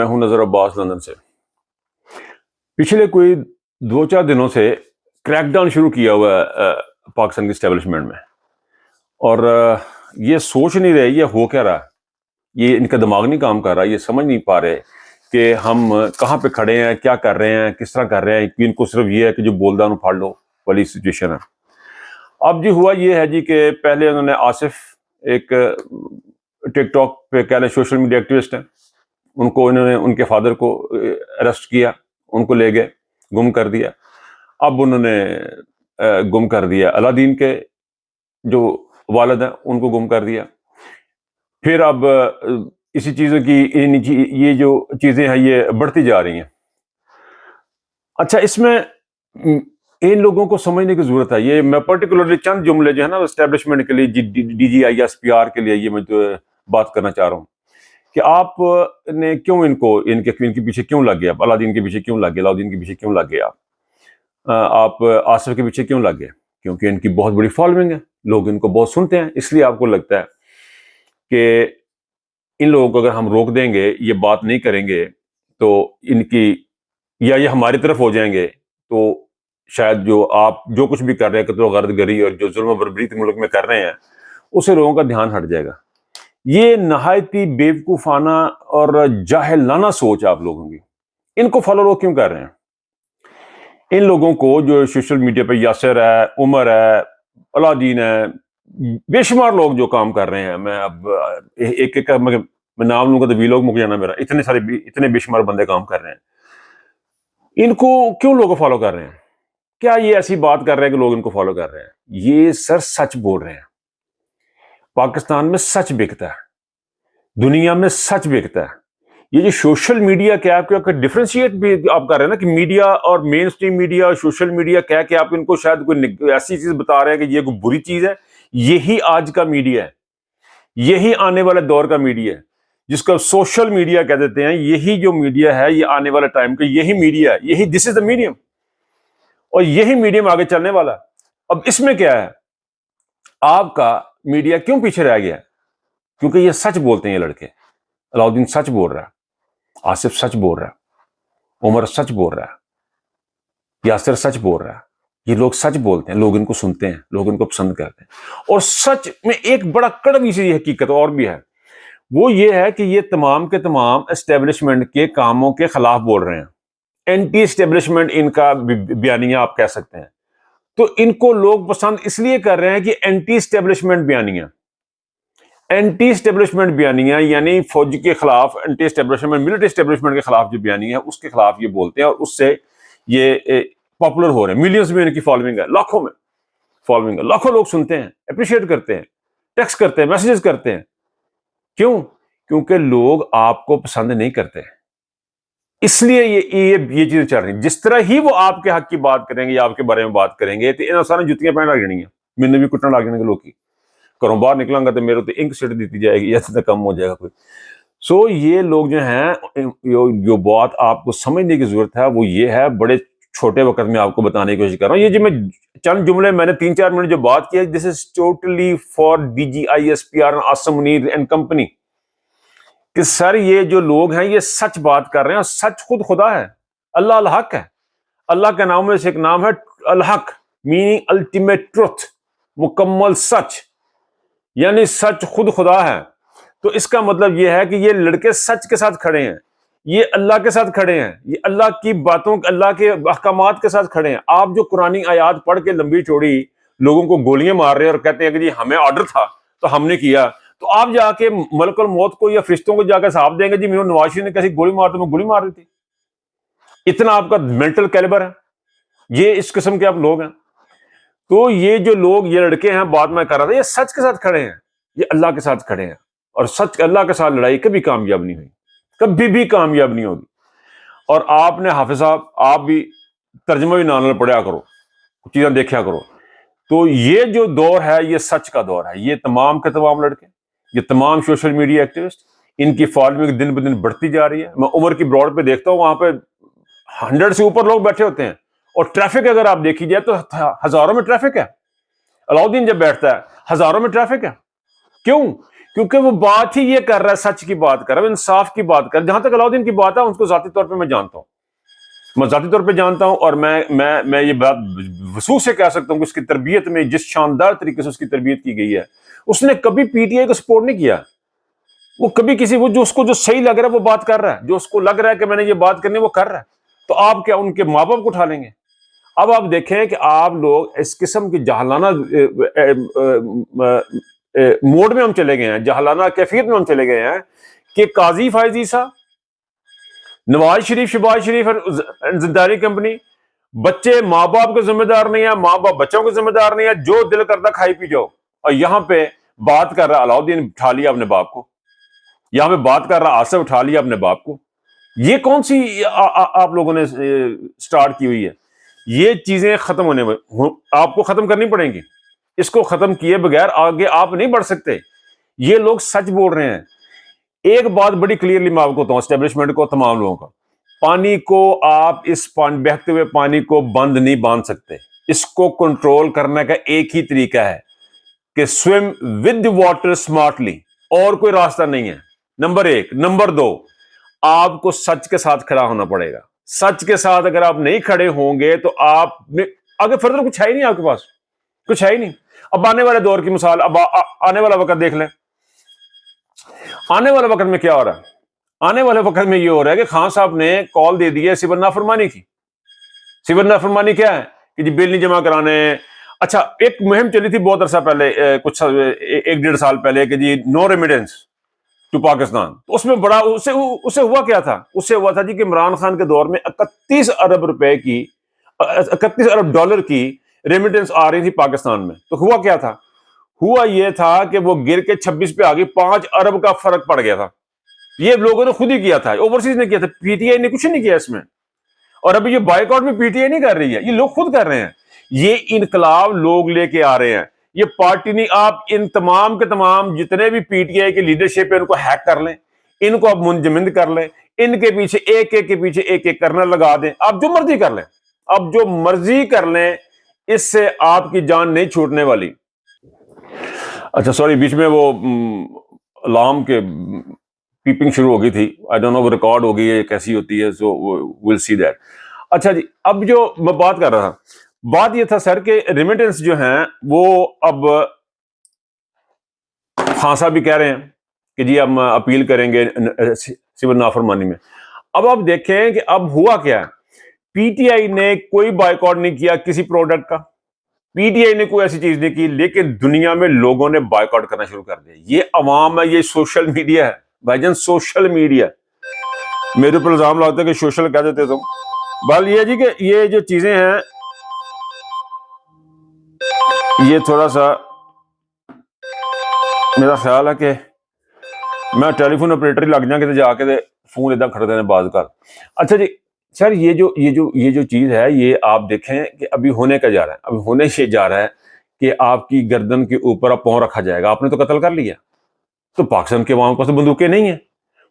میں ہوں نظر عباس لندن سے. پچھلے کوئی 2-4 دنوں سے کریک ڈاؤن شروع کیا ہوا ہے پاکستان کی اسٹیبلشمنٹ میں, اور یہ سوچ نہیں رہے یہ ہو کیا رہا ہے. یہ ان کا دماغ نہیں کام کر رہا, یہ سمجھ نہیں پا رہے کہ ہم کہاں پہ کھڑے ہیں, کیا کر رہے ہیں, کس طرح کر رہے ہیں. ان کو صرف یہ ہے کہ جو بولدا انہوں پھاڑ لو والی سچویشن ہے. اب جی ہوا یہ ہے جی کہ پہلے انہوں نے آصف ایک ٹک ٹاک پہ کہہ لیں سوشل میڈیا ایکٹیوسٹ ہیں, انہوں نے ان کے فادر کو اریسٹ کیا, ان کو لے گئے, گم کر دیا. اب انہوں نے گم کر دیا علادین کے جو والد ہیں, ان کو گم کر دیا. پھر اب اسی چیزوں کی یہ جو چیزیں ہیں یہ بڑھتی جا رہی ہیں. اچھا, اس میں ان لوگوں کو سمجھنے کی ضرورت ہے. یہ میں پرٹیکولرلی چند جملے جو ہے نا اسٹیبلشمنٹ کے لیے D G I S P R کے لیے یہ میں بات کرنا چاہ رہا ہوں کہ آپ نے کیوں ان کے پیچھے کیوں لگ گیا, علادین کے پیچھے کیوں لگ گیا, علاؤدین کے پیچھے کیوں لگ گیا, آپ آصف کے پیچھے کیوں لگ گئے؟ کیونکہ ان کی بہت بڑی فالوئنگ ہے, لوگ ان کو بہت سنتے ہیں. اس لیے آپ کو لگتا ہے کہ ان لوگوں کو اگر ہم روک دیں گے, یہ بات نہیں کریں گے تو ان کی یا یہ ہماری طرف ہو جائیں گے تو شاید جو آپ جو کچھ بھی کر رہے ہیں قتل و غارت گری اور جو ظلم و بربریت ملک میں کر رہے ہیں اسے لوگوں کا دھیان ہٹ جائے گا. یہ نہایتی بیوقوفانہ اور جاہلانہ سوچ آپ لوگوں کی. ان کو فالو لوگ کیوں کر رہے ہیں؟ ان لوگوں کو جو سوشل میڈیا پہ یاسر ہے, عمر ہے, علادین ہے, بے شمار لوگ جو کام کر رہے ہیں, میں اب ایک ایک میں نام لوں گا تو وی لوگ مک جانا میرا, اتنے بے شمار بندے کام کر رہے ہیں. ان کو کیوں لوگ فالو کر رہے ہیں؟ کیا یہ ایسی بات کر رہے ہیں کہ لوگ ان کو فالو کر رہے ہیں؟ یہ سر سچ بول رہے ہیں. پاکستان میں سچ بکتا ہے, دنیا میں سچ بکتا ہے. یہ جو سوشل میڈیا کیا آپ ڈفرینشیٹ بھی آپ کر رہے ہیں نا کہ میڈیا اور مین اسٹریم میڈیا اور سوشل میڈیا کیا کہ آپ ان کو شاید کوئی ایسی چیز بتا رہے ہیں کہ یہ کوئی بری چیز ہے. یہی آج کا میڈیا ہے, یہی آنے والے دور کا میڈیا ہے جس کو سوشل میڈیا کہہ دیتے ہیں. یہی جو میڈیا ہے یہ آنے والے ٹائم کا یہی میڈیا ہے, یہی دس از دا میڈیم, اور یہی میڈیم آگے چلنے والا. اب اس میں کیا ہے, آپ کا میڈیا کیوں پیچھے رہ گیا؟ کیونکہ یہ سچ بولتے ہیں. یہ لڑکے, علاؤدین سچ بول رہا ہے, آصف سچ بول رہا ہے, عمر سچ بول رہا ہے, یاسر سچ بول رہا ہے. یہ لوگ سچ بولتے ہیں, لوگ ان کو سنتے ہیں, لوگ ان کو پسند کرتے ہیں. اور سچ میں ایک بڑا کڑوی سی حقیقت اور بھی ہے, وہ یہ ہے کہ یہ تمام کے تمام اسٹیبلشمنٹ کے کاموں کے خلاف بول رہے ہیں. اینٹی اسٹیبلشمنٹ ان کا بیانیہ آپ کہہ سکتے ہیں. تو ان کو لوگ پسند اس لیے کر رہے ہیں کہ اینٹی اسٹیبلشمنٹ بیانیہ, اینٹی اسٹیبلشمنٹ بیانیہ یعنی فوج کے خلاف, اینٹی اسٹیبلشمنٹ ملٹری اسٹیبلشمنٹ کے خلاف جو بیانیہ ہے اس کے خلاف یہ بولتے ہیں, اور اس سے یہ پاپولر ہو رہے ہیں. ملینز میں ان کی فالوئنگ ہے, لاکھوں میں فالوئنگ ہے, لاکھوں لوگ سنتے ہیں, اپریشیٹ کرتے ہیں, ٹیکسٹ کرتے ہیں, میسیجز کرتے ہیں. کیوں؟ کیونکہ لوگ آپ کو پسند نہیں کرتے, اس لیے یہ چیزیں چل رہی ہیں. جس طرح ہی وہ آپ کے حق کی بات کریں گے یا آپ کے بارے میں بات کریں گے تو ان سارے جتیاں پہن لگ جانی ہیں. میں نے بھی کٹنا لگ جانے کے لوگ کی کروں باہر نکلاں گا تو میرے تو انک سیٹ دیتی جائے گی یا تو کم ہو جائے گا کوئی. سو یہ لوگ جو ہیں, جو بات آپ کو سمجھنے کی ضرورت ہے وہ یہ ہے, بڑے چھوٹے وقت میں آپ کو بتانے کی کوشش کر رہا ہوں. یہ جو میں چند جملے میں نے 3-4 منٹ جو بات کی ہے, this is totally for D G I S P R Asim Munir and company, کہ سر یہ جو لوگ ہیں یہ سچ بات کر رہے ہیں, اور سچ خود خدا ہے. اللہ الحق ہے. اللہ کے نام میں سے ایک نام ہے الحق, میننگ الٹیمیٹ ٹروتھ, مکمل سچ, یعنی سچ خود خدا ہے. تو اس کا مطلب یہ ہے کہ یہ لڑکے سچ کے ساتھ کھڑے ہیں, یہ اللہ کے ساتھ کھڑے ہیں, یہ اللہ کی باتوں, اللہ کے احکامات کے ساتھ کھڑے ہیں. آپ جو قرآنی آیات پڑھ کے لمبی چوڑی لوگوں کو گولیاں مار رہے ہیں اور کہتے ہیں کہ جی ہمیں آرڈر تھا تو ہم نے کیا, تو آپ جا کے ملک الموت کو یا فرشتوں کو جا کے صاحب دیں گے جی میرے نواز شریف نے کیسی گولی مار, تو میں گولی مار رہی تھی. اتنا آپ کا مینٹل کیلیبر ہے. یہ اس قسم کے آپ لوگ ہیں. تو یہ جو لوگ, یہ لڑکے ہیں, بات میں کر رہا تھا, یہ سچ کے ساتھ کھڑے ہیں, یہ اللہ کے ساتھ کھڑے ہیں. اور سچ, اللہ کے ساتھ لڑائی کبھی کامیاب نہیں ہوئی, کبھی بھی کامیاب نہیں ہوگی. اور آپ نے حافظ صاحب, آپ بھی ترجمہ بھی نہ پڑھا کرو, چیزیں دیکھا کرو. تو یہ جو دور ہے یہ سچ کا دور ہے. یہ تمام کے تمام لڑکے, یہ تمام سوشل میڈیا ایکٹیوسٹ, ان کی فالوئنگ دن بدن بڑھتی جا رہی ہے. میں عمر کی براڈ پہ دیکھتا ہوں, وہاں پہ 100 سے اوپر لوگ بیٹھے ہوتے ہیں, اور ٹریفک اگر آپ دیکھی جائے تو ہزاروں میں ٹریفک ہے. علاؤدین جب بیٹھتا ہے ہزاروں میں ٹریفک ہے. کیوں؟ کیونکہ وہ بات ہی یہ کر رہا ہے، سچ کی بات کر رہا ہے، انصاف کی بات کر رہا ہے. جہاں تک علاؤدین کی بات ہے اس کو ذاتی طور پہ میں جانتا ہوں، میں ذاتی طور پہ جانتا ہوں، اور میں یہ بات وثوق سے کہہ سکتا ہوں کہ اس کی تربیت میں جس شاندار طریقے سے اس کی تربیت کی گئی ہے، اس نے کبھی پی ٹی آئی کو سپورٹ نہیں کیا. وہ کبھی کسی وہ جو اس کو جو صحیح لگ رہا ہے وہ بات کر رہا ہے، جو اس کو لگ رہا ہے کہ میں نے یہ بات کرنی وہ کر رہا ہے. تو آپ کیا ان کے ماں باپ کو اٹھا لیں گے؟ اب آپ دیکھیں کہ آپ لوگ اس قسم کی جہلانہ موڈ میں ہم چلے گئے ہیں، جہلانہ کیفیت میں ہم چلے گئے ہیں کہ قاضی فائز عیسیٰ، نواز شریف، شہباز شریف اور زرداری کمپنی، بچے ماں باپ کے ذمہ دار نہیں ہیں، ماں باپ بچوں کے ذمہ دار نہیں ہیں، جو دل کرتا کھائی پی جاؤ. اور یہاں پہ بات کر رہا علاؤدین اٹھا لیا اپنے باپ کو، یہاں پہ بات کر رہا آصف اٹھا لیا اپنے باپ کو. یہ کون سی آپ لوگوں نے سٹارٹ کی ہوئی ہے؟ یہ چیزیں ختم ہونے میں آپ کو ختم کرنی پڑیں گی. اس کو ختم کیے بغیر آگے آپ نہیں بڑھ سکتے. یہ لوگ سچ بول رہے ہیں. ایک بات بڑی کلیئرلی میں آپ کو بتاؤں اسٹیبلشمنٹ کو، تمام لوگوں کا، پانی کو آپ اس بہتے ہوئے پانی کو بند نہیں باندھ سکتے. اس کو کنٹرول کرنے کا ایک ہی طریقہ ہے کہ سوئم ود واٹر سمارٹلی، اور کوئی راستہ نہیں ہے. نمبر ایک. نمبر دو، آپ کو سچ کے ساتھ کھڑا ہونا پڑے گا. سچ کے ساتھ اگر آپ نہیں کھڑے ہوں گے تو آپ آگے فردر کچھ ہے ہی نہیں، آپ کے پاس کچھ ہے ہی نہیں. اب آنے والے دور کی مثال، اب آنے والا وقت دیکھ لیں. آنے والے وقت میں کیا ہو رہا ہے؟ آنے والے وقت میں یہ ہو رہا ہے کہ خان صاحب نے کال دے دی ہے سول نافرمانی کی. سول نافرمانی کیا ہے کہ جی بل نہیں جمع کرانے. اچھا، ایک مہم چلی تھی بہت عرصہ پہلے، کچھ 1-1.5 سال پہلے، کہ جی نو ریمیڈنس ٹو پاکستان. تو اس میں بڑا اسے ہوا کیا تھا؟ اس سے ہوا تھا جی کہ عمران خان کے دور میں 31 ارب روپے کی، 31 ارب ڈالر کی ریمیڈنس آ رہی تھی پاکستان میں. تو ہوا کیا تھا؟ ہوا یہ تھا کہ وہ گر کے 26 پہ آ گئی، 5 ارب کا فرق پڑ گیا تھا. یہ لوگوں نے خود ہی کیا تھا، اوورسیز نے کیا تھا، پی ٹی آئی نے کچھ نہیں کیا اس میں. اور ابھی یہ بائیک آؤٹ میں پی ٹی آئی نہیں کر رہی ہے، یہ لوگ خود کر رہے ہیں. یہ انقلاب لوگ لے کے آ رہے ہیں. یہ پارٹی نہیں، آپ ان تمام کے تمام جتنے بھی پی ٹی آئی کے لیڈرشپ ہے ان کو ہیک کر لیں، ان کو آپ منجمد کر لیں، ان کے پیچھے ایک ایک کے پیچھے ایک ایک کرنل لگا دیں. آپ جو مرضی کر لیں، آپ جو مرضی کر لیں، اس سے آپ کی جان نہیں چھوٹنے والی. اچھا سوری، بیچ میں وہ الارم کے پیپنگ شروع ہو گئی تھی. آئی ڈونٹ نو وہ ریکارڈ ہو گئی ہے کیسی ہوتی ہے، سو ول سی دیٹ. اچھا جی، اب جو میں بات کر رہا تھا، بات یہ تھا سر کہ ریمیٹنس جو ہیں وہ اب خان صاحب بھی کہہ رہے ہیں کہ جی ہم اپیل کریں گے سول نافرمانی میں. اب آپ دیکھیں کہ اب ہوا کیا ہے. پی ٹی آئی نے کوئی بائیکاٹ نہیں کیا کسی پروڈکٹ کا، پی ٹی آئی نے کوئی ایسی چیز نہیں کی، لیکن دنیا میں لوگوں نے بائیکاٹ کرنا شروع کر دیا. یہ عوام ہے، یہ سوشل میڈیا ہے بھائی جان، سوشل میڈیا. میرے اوپر الزام لگتا ہے کہ سوشل کہہ دیتے تم. بل یہ جی کہ یہ جو چیزیں ہیں، یہ تھوڑا سا میرا خیال ہے کہ میں ٹیلی فون آپریٹر ہی لگ جائیں کہ جا کے فون ادھر کھڑے دینے بعض کر. اچھا جی سر، یہ جو چیز ہے، یہ آپ دیکھیں کہ ابھی ہونے کا جا رہا ہے، ابھی ہونے سے جا رہا ہے کہ آپ کی گردن کے اوپر اب پاؤں رکھا جائے گا. آپ نے تو قتل کر لیا، تو پاکستان کے عوام کے پاس بندوقیں نہیں ہیں،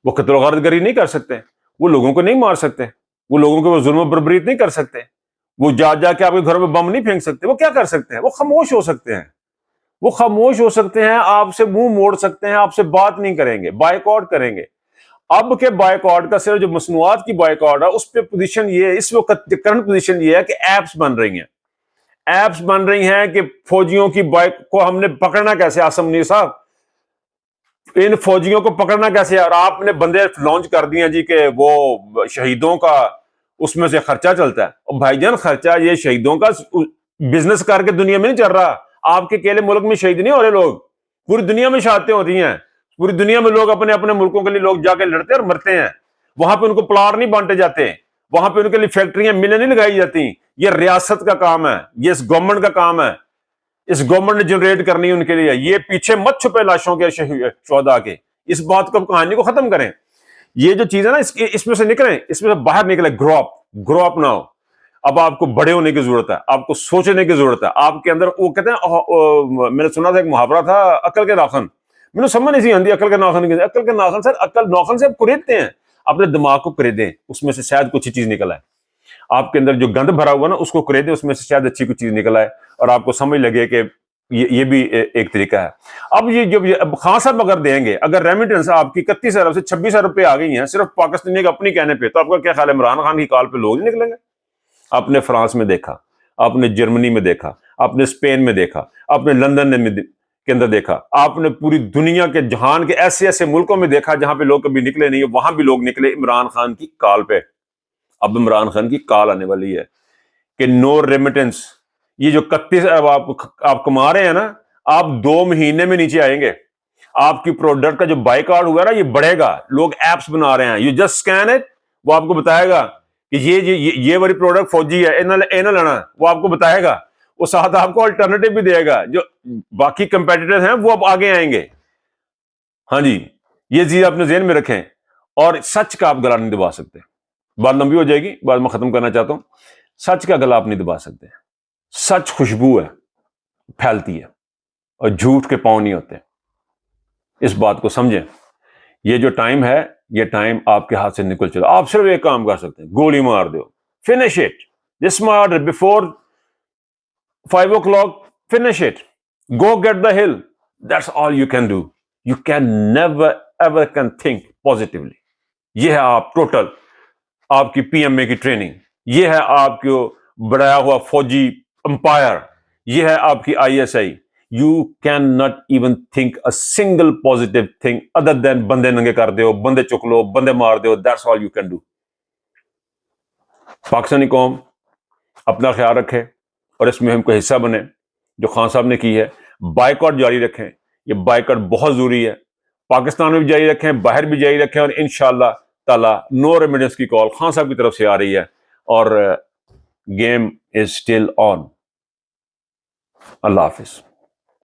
وہ قتل و غارت گری نہیں کر سکتے، وہ لوگوں کو نہیں مار سکتے، وہ لوگوں کے وہ ظلم و بربریت نہیں کر سکتے، وہ جا کے آپ کے گھروں میں بم نہیں پھینک سکتے. وہ کیا کر سکتے ہیں؟ وہ خاموش ہو سکتے ہیں، وہ خاموش ہو سکتے ہیں، آپ سے منہ موڑ سکتے ہیں، آپ سے بات نہیں کریں گے، بائیکاٹ کریں گے. اب کے بائیکاٹ کا صرف جو مصنوعات کی بائیکاٹ ہے اس پہ پوزیشن یہ ہے، اس وقت کرنٹ پوزیشن یہ ہے کہ ایپس بن رہی ہیں. ایپس بن رہی ہیں کہ فوجیوں کی بائک کو ہم نے پکڑنا کیسے. آصم منیر صاحب، ان فوجیوں کو پکڑنا کیسے؟ اور آپ نے بندے لانچ کر دیے جی کہ وہ شہیدوں کا اس میں سے خرچہ چلتا ہے. اور بھائی جان، خرچہ یہ شہیدوں کا بزنس کر کے دنیا میں نہیں چل رہا. آپ کے اکیلے ملک میں شہید نہیں ہو رہے لوگ، پوری دنیا میں شہادتیں ہوتی ہیں. پوری دنیا میں لوگ اپنے اپنے ملکوں کے لیے لوگ جا کے لڑتے اور مرتے ہیں. وہاں پہ ان کو پلاٹ نہیں بانٹے جاتے، وہاں پہ ان کے لیے فیکٹریاں ملیں نہیں لگائی جاتی. یہ ریاست کا کام ہے، یہ اس گورنمنٹ کا کام ہے، اس گورنمنٹ نے جنریٹ کرنی ہے ان کے لیے. یہ پیچھے مت چھپے لاشوں کے شہداء کے. اس بات کو کہانی کو ختم کریں. یہ جو چیز ہے نا، اس میں سے نکلیں، اس میں سے باہر نکلیں. گرو اپ ناؤ. اب آپ کو بڑے ہونے کی ضرورت ہے، آپ کو سوچنے کی ضرورت ہے. آپ کے اندر وہ کہتے ہیں، میں نے سنا تھا ایک محاورہ تھا، عقل کے ناخن. میں نے سمجھ نہیں سی آتی عقل کے ناخن کی. عقل کے ناخن سر، عقل ناخن سے آپ خریدتے ہیں، اپنے دماغ کو خریدیں، اس میں سے شاید کچھ چیز نکل آئے. آپ کے اندر جو گند بھرا ہوا نا اس کو خریدیں، اس میں سے شاید اچھی کوئی چیز نکل آئے اور آپ کو سمجھ لگے کہ یہ بھی ایک طریقہ ہے. اب یہ جب اب خان صاحب اگر دیں گے، اگر ریمیٹنس آپ کی 31 ارب سے 26 ارب پہ آ گئی ہیں صرف پاکستانی کا اپنی کہنے پہ، تو آپ کا کیا خیال ہے عمران خان کی کال پہ لوگ نہیں نکلیں گے؟ آپ نے فرانس میں دیکھا، آپ نے جرمنی میں دیکھا، آپ نے اسپین میں دیکھا، آپ نے لندن میں کے اندر دیکھا، آپ نے پوری دنیا کے جہان کے ایسے ایسے ملکوں میں دیکھا جہاں پہ لوگ کبھی نکلے نہیں، وہاں بھی لوگ نکلے عمران خان کی کال پہ. اب عمران خان کی کال آنے والی ہے کہ نو ریمیٹنس. یہ جو 31 ارب آپ کما رہے ہیں نا، آپ 2 مہینے میں نیچے آئیں گے. آپ کی پروڈکٹ کا جو بائی کارڈ ہوا نا، یہ بڑھے گا. لوگ ایپس بنا رہے ہیں، یو جسٹ اسکین اٹ، وہ آپ کو بتائے گا کہ یہ والی پروڈکٹ فوجی ہے، اینا لینا، وہ آپ کو بتائے گا. وہ ساتھ آپ کو الٹرنیٹو بھی دے گا. جو باقی کمپیٹیٹر ہیں وہ اب آگے آئیں گے. ہاں جی، یہ چیز اپنے ذہن میں رکھیں. اور سچ کا آپ گلا نہیں دبا سکتے. بات لمبی ہو جائے گی، بعد میں ختم کرنا چاہتا ہوں. سچ کا گلا آپ نہیں دبا سکتے. سچ خوشبو ہے، پھیلتی ہے، اور جھوٹ کے پاؤں نہیں ہوتے. اس بات کو سمجھیں. یہ جو ٹائم ہے، یہ ٹائم آپ کے ہاتھ سے نکل چلا. آپ صرف ایک کام کر سکتے ہیں، گولی مار دو. Finish it this murder before 5 o'clock. Finish it. Go get the hell. That's all you can do. You can never ever can think positively. یہ ہے آپ ٹوٹل آپ کی پی ایم اے کی ٹریننگ. یہ ہے آپ کو بڑھایا ہوا فوجی امپائر. یہ ہے آپ کی I S I. You cannot even think a single positive thing other than بندے ننگے کر دو، بندے چک لو، بندے مار دو. That's all you can do. Pakistani قوم اپنا خیال رکھے اور اس مہم کا حصہ بنے جو خان صاحب نے کی ہے. بائیکاٹ جاری رکھیں. یہ بائیکاٹ بہت ضروری ہے. پاکستان میں بھی جاری رکھیں، باہر بھی جاری رکھیں. اور انشاءاللہ تعالی نو ریمیڈنس کی کال خان صاحب کی طرف سے آ رہی ہے، اور گیم از اسٹل آن. اللہ حافظ.